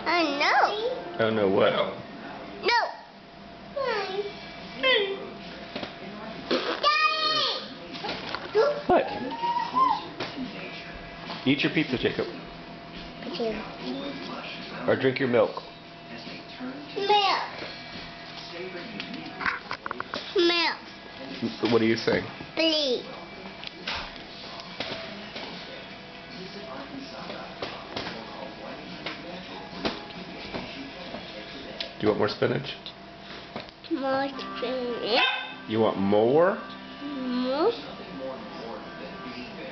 No. Oh no, what? No. What? Eat your pizza, Jacob. Or drink your milk. Milk. Milk. What do you say? Please. Do you want more spinach? More spinach. You want more? More. Do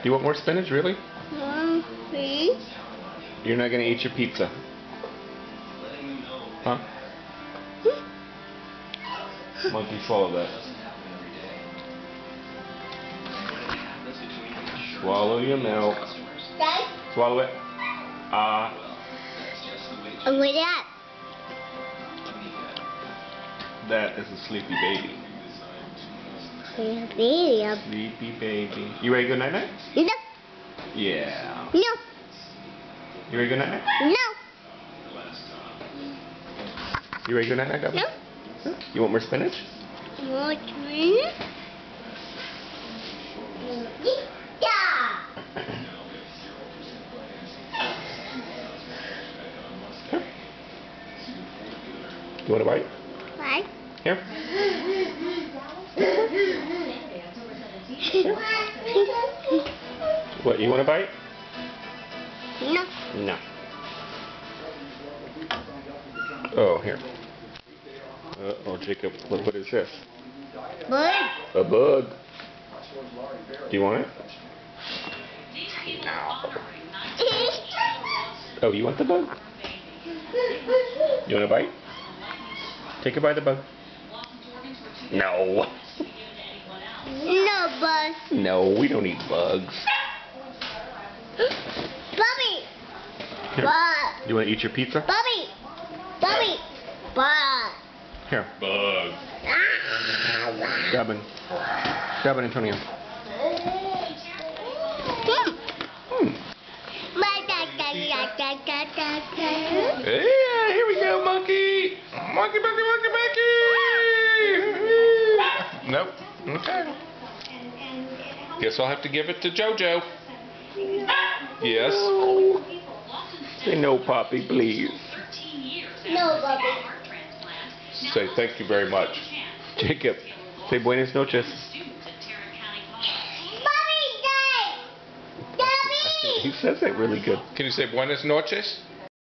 you want more spinach, really? More, please. You're not going to eat your pizza. Huh? Monkey, swallow that. Swallow your milk. Dad? Swallow it. And with that? That is a sleepy baby. Sleepy. Sleepy baby. You ready to go night-night? No. Yeah. No. You ready to go night-night? No. You ready to go night-night, Gabby? No. You want more spinach? More spinach. Yeah. Here. You want a bite? What? Here. What, you want a bite? No. No. Oh, here. Oh, Jacob, look, what is this? Bird. A bug. Do you want it? No. Oh, you want the bug? You want a bite? Take a bite of the bug. No. No, bug. No, we don't eat bugs. Bubby. Here. Bug. You want to eat your pizza? Bubby. Bubby. Bug. Here. Bug. Grab it. Grab it, Antonio. Yeah, here we go, monkey. Monkey, monkey, monkey, monkey. Nope. Okay. Guess I'll have to give it to JoJo. Yes. Say no, Poppy, please. No, Bubby. Say thank you very much. Jacob, say buenas noches. Bubby, Dad. Daddy. He says it really good. Can you say buenas noches?